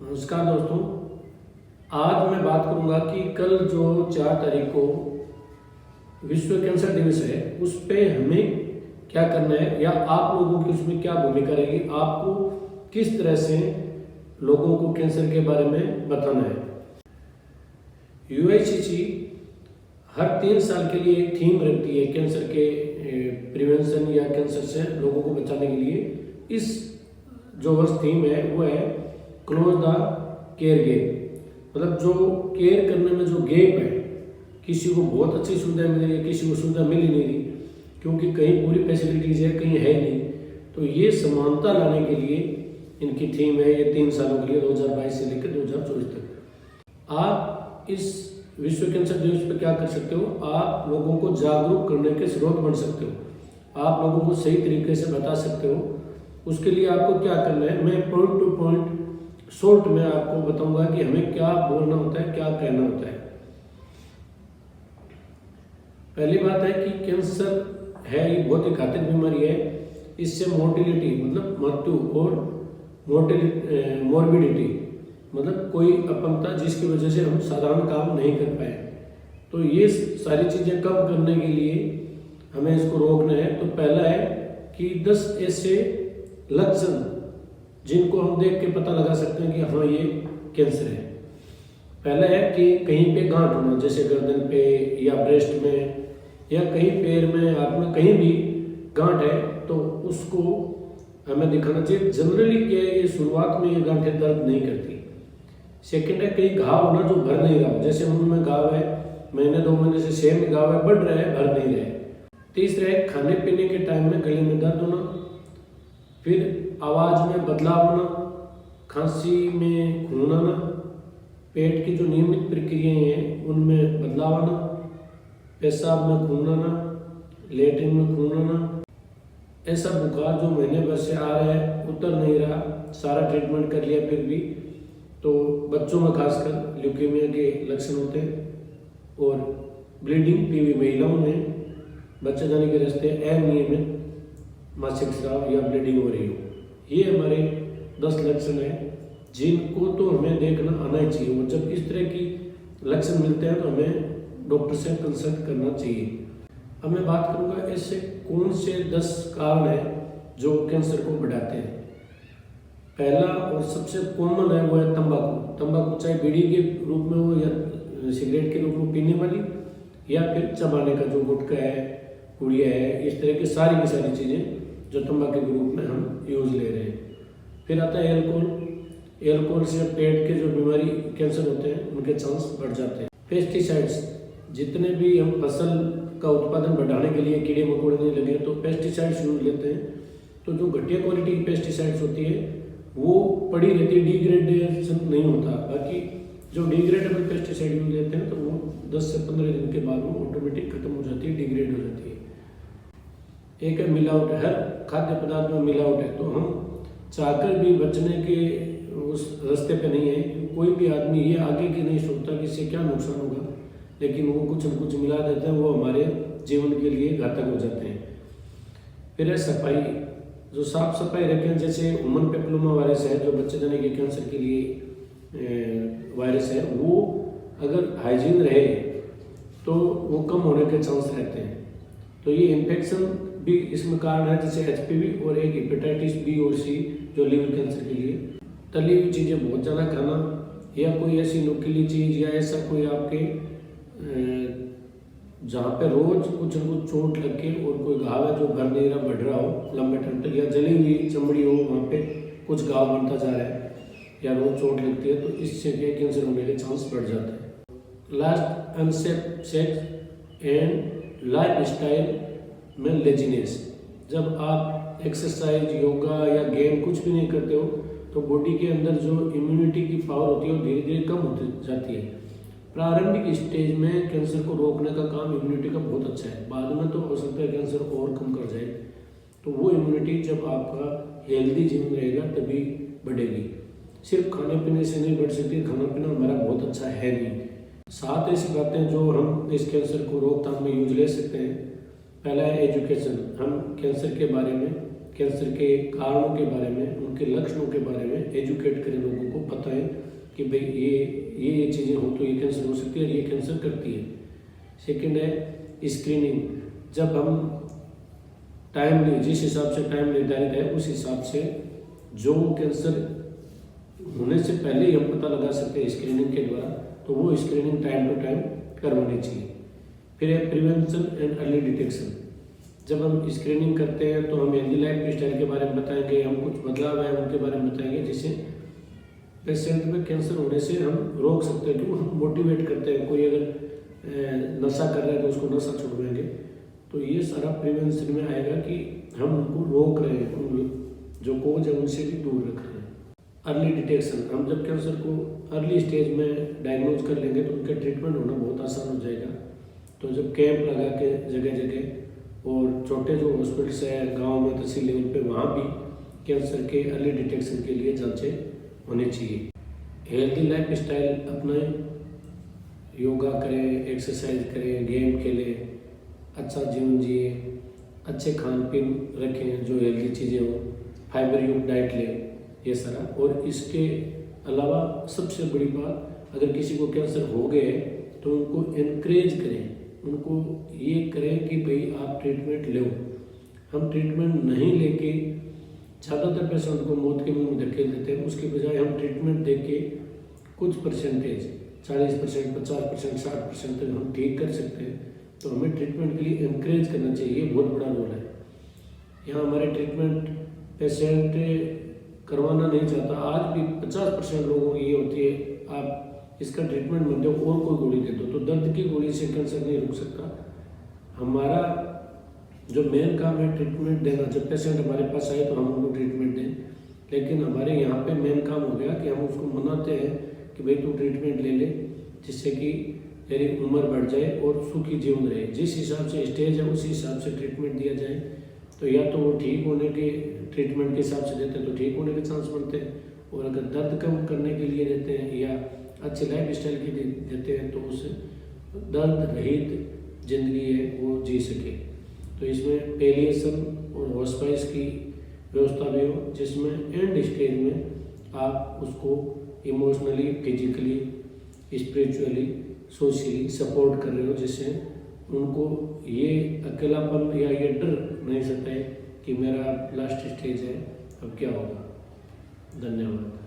नमस्कार दोस्तों। आज मैं बात करूंगा कि कल जो 4 तारीख को विश्व कैंसर दिवस है उस पे हमें क्या करना है या आप लोगों की उसमें क्या भूमिका रहेगी, आपको किस तरह से लोगों को कैंसर के बारे में बताना है। यूआईसीसी हर 3 साल के लिए एक थीम रखती है कैंसर के प्रिवेंशन या कैंसर से लोगों को बचाने के लिए। इस जो वर्ष थीम है वो है क्लोज द केयर गैप, मतलब जो केयर करने में जो गैप है, किसी को बहुत अच्छी सुविधा मिल रही है, किसी को सुविधा मिल ही नहीं रही, क्योंकि कहीं पूरी फैसिलिटीज है, कहीं है नहीं। तो ये समानता लाने के लिए इनकी थीम है ये 3 सालों के लिए 2022 से लेकर 2024 तक। आप इस विश्व कैंसर दिवस पर क्या कर सकते हो, आप लोगों को जागरूक करने के स्रोत बन सकते हो, आप लोगों को सही तरीके से बता सकते हो। उसके लिए आपको क्या करना है, मैं पॉइंट टू पॉइंट शॉर्ट में आपको बताऊंगा कि हमें क्या बोलना होता है, क्या कहना होता है। पहली बात है कि कैंसर है ये बहुत ही घातक बीमारी है। इससे मोर्टिलिटी मतलब मृत्यु और मोर्बिडिटी मतलब कोई अपंगता जिसकी वजह से हम साधारण काम नहीं कर पाए। तो ये सारी चीज़ें कम करने के लिए हमें इसको रोकना है। तो पहला है कि 10 ऐसे लक्षण जिनको हम देख के पता लगा सकते हैं कि हाँ ये कैंसर है। पहला है कि कहीं पे गांठ होना, जैसे गर्दन पे या ब्रेस्ट में या कहीं पैर में, हाथ में, कहीं भी गांठ है तो उसको हमें दिखाना चाहिए। जनरली क्या है, ये शुरुआत में ये गांठें दर्द नहीं करती। सेकंड है कहीं घाव होना जो भर नहीं रहा हो, जैसे मुंह में घाव है, महीने 2 महीने से सेम में घाव है, बढ़ रहा है, भर नहीं रहा है। तीसरा है खाने पीने के टाइम में गले में दर्द होना, फिर आवाज़ में बदलाव होना, खांसी में खून आना, पेट की जो नियमित प्रक्रियाएं हैं उनमें बदलाव आना, पेशाब में खून आना, लेटरिन में खून आना, ऐसा बुखार जो महीने भर से आ रहा है, उतर नहीं रहा, सारा ट्रीटमेंट कर लिया फिर भी। तो बच्चों में खासकर ल्यूकेमिया के लक्षण होते हैं। और ब्लीडिंग, पीवी महिलाओं में बच्चे जाने के रास्ते अनियमित मासिक स्राव या ब्लीडिंग हो रही हो, ये हमारे 10 लक्षण हैं जिनको तो हमें देखना आना ही चाहिए। और जब इस तरह की लक्षण मिलते हैं तो हमें डॉक्टर से कंसल्ट करना चाहिए। अब मैं बात करूंगा ऐसे कौन से 10 कारण हैं जो कैंसर को बढ़ाते हैं। पहला और सबसे कॉमन है वो है तंबाकू। तंबाकू चाहे बीड़ी के रूप में हो या सिगरेट के रूप में पीने वाली, या फिर चबाने का जो गुटखा है, पुड़िया है, इस तरह की सारी चीज़ें जो तंबाकू के रूप में हम यूज़ ले रहे हैं। फिर आता है एल्कोहल। एल्कोहल से पेट के जो बीमारी कैंसर होते हैं उनके चांस बढ़ जाते हैं। पेस्टिसाइड्स, जितने भी हम फसल का उत्पादन बढ़ाने के लिए कीड़े मकोड़े नहीं लगे तो पेस्टिसाइड्स यूज लेते हैं। तो जो घटिया क्वालिटी की पेस्टिसाइड्स होती है वो पड़ी रहती है, डिग्रेडेशन नहीं होता। बाकी जो डिग्रेडेबल पेस्टिसाइड यूज लेते हैं तो वो 10 से 15 दिन के बाद वो ऑटोमेटिक खत्म हो जाती है, डिग्रेड हो जाती है। एक है मिलावट, हर खाद्य पदार्थ में मिलावट है, तो हम चाहकर भी बचने के उस रास्ते पे नहीं है। कोई भी आदमी ये आगे की नहीं सोचता कि इससे क्या नुकसान होगा, लेकिन वो कुछ न कुछ मिला देते हैं, वो हमारे जीवन के लिए घातक हो जाते हैं। फिर है सफाई, जो साफ सफाई रखें, जैसे ह्यूमन पेपिलोमा वायरस है जो बच्चे जाने के कैंसर के लिए वायरस है, वो अगर हाइजीन रहे तो वो कम होने के चांस रहते हैं। तो ये इन्फेक्शन भी इसमें कारण है, जैसे HPV और एक हेपेटाइटिस B और C जो लीवर कैंसर के लिए। तली हुई चीज़ें बहुत ज़्यादा खाना या कोई ऐसी नुकीली चीज़ या ऐसा कोई आपके जहाँ पे रोज कुछ न कुछ चोट लग के और कोई घाव है जो भर नहीं रहा, बढ़ रहा हो लंबे टाइम तक, या जली हुई चमड़ी हो वहाँ पे कुछ घाव बनता जा रहा है या रोज चोट लगती है, तो इससे कैंसर होने के चांस बढ़ जाते हैं। Last, unsafe sex and life style में लेजीनेस। जब आप एक्सरसाइज, योगा या गेम कुछ भी नहीं करते हो तो बॉडी के अंदर जो इम्यूनिटी की पावर होती है वो धीरे धीरे कम होती जाती है। प्रारंभिक स्टेज में कैंसर को रोकने का काम इम्यूनिटी का बहुत अच्छा है, बाद में तो हो सकता है कैंसर और कम कर जाए। तो वो इम्यूनिटी जब आपका हेल्दी जीवन रहेगा तभी बढ़ेगी। सिर्फ खाने पीने से नहीं बढ़ सकती, खाना पीना हमारा बहुत अच्छा है नहीं। 7 ऐसी बातें जो हम इस कैंसर को रोकथाम में यूज ले सकते हैं। पहला है एजुकेशन, हम कैंसर के बारे में कैंसर के कारणों के बारे में, उनके लक्षणों के बारे में एजुकेट करें, लोगों को बताएं कि भाई ये चीज़ें हो तो ये कैंसर हो सकती है और ये कैंसर करती है। सेकंड है स्क्रीनिंग। जब हम टाइम जिस हिसाब से टाइम निर्धारित है उस हिसाब से जो कैंसर होने से पहले ही हम पता लगा सकते हैं स्क्रीनिंग के द्वारा, तो वो स्क्रीनिंग टाइम टू टाइम करवानी चाहिए। फिर है प्रिवेंशन एंड अर्ली डिटेक्शन। जब हम स्क्रीनिंग करते हैं तो हम हेल्दी लाइफ स्टाइल के बारे में बताएंगे, हम कुछ बदलाव है उनके बारे में बताएंगे, जिससे पेशेंट में कैंसर होने से हम रोक सकते हैं। क्यों? हम मोटिवेट करते हैं, कोई अगर नशा कर रहा है तो उसको नशा छुड़वाएंगे। तो ये सारा प्रिवेंशन में आएगा कि हम उनको रोक रहे हैं, उन जो कोज है उनसे भी दूर रख रहे हैं। अर्ली डिटेक्शन, हम जब कैंसर को अर्ली स्टेज में डायग्नोज कर लेंगे तो उनका ट्रीटमेंट होना बहुत आसान हो जाएगा। तो जब कैंप लगा के जगह जगह और छोटे जो हॉस्पिटल्स है गांव में तहसील लेवल पे, वहाँ भी कैंसर के अर्ली डिटेक्शन के लिए जांचें होनी चाहिए। हेल्दी लाइफ स्टाइल अपनाएं, योगा करें, एक्सरसाइज करें, गेम खेलें, अच्छा जीवन जिए, अच्छे खान पीन रखें जो हेल्दी चीज़ें हो, फाइबर युक्त डाइट लें, ये सारा। और इसके अलावा सबसे बड़ी बात, अगर किसी को कैंसर हो गए तो उनको इनक्रेज करें, उनको ये करें कि भाई आप ट्रीटमेंट लो। हम ट्रीटमेंट नहीं लेके ज़्यादातर पेशेंट को मौत के मुंह में धकेल देते हैं, उसके बजाय हम ट्रीटमेंट दे के कुछ परसेंटेज 40%, 50%, 60% तक हम ठीक कर सकते हैं। तो हमें ट्रीटमेंट के लिए इनक्रेज करना चाहिए, ये बहुत बड़ा रोल है। यहाँ हमारे ट्रीटमेंट पेशेंट करवाना नहीं चाहता, आज भी 50% लोगों की ये होती है, आप इसका ट्रीटमेंट मत दो और कोई गोली दे दो। तो दर्द की गोली से कैंसर नहीं रुक सकता। हमारा जो मेन काम है ट्रीटमेंट देना। जब पेशेंट हमारे पास आए तो हम उनको ट्रीटमेंट दें, लेकिन हमारे यहाँ पे मेन काम हो गया कि हम उसको मनाते हैं कि भाई तू ट्रीटमेंट ले ले, जिससे कि तेरी उम्र बढ़ जाए और सुखी जीवन रहे। जिस हिसाब से स्टेज है उसी हिसाब से ट्रीटमेंट दिया जाए, तो या तो वो ठीक होने के ट्रीटमेंट के हिसाब से देते हैं तो ठीक होने के चांस बनते हैं, और अगर दर्द कम करने के लिए देते हैं या अच्छे लाइफ स्टाइल के लिए देते हैं तो उस दर्द रहित जिंदगी है वो जी सके। तो इसमें पेलिएशन और हॉस्पाइस की व्यवस्था भी हो, जिसमें एंड स्टेज में आप उसको emotionally, physically, spiritually, socially support कर रहे हो, जिससे उनको ये अकेलापन या ये डर नहीं सताए कि मेरा लास्ट स्टेज है, अब क्या होगा। धन्यवाद।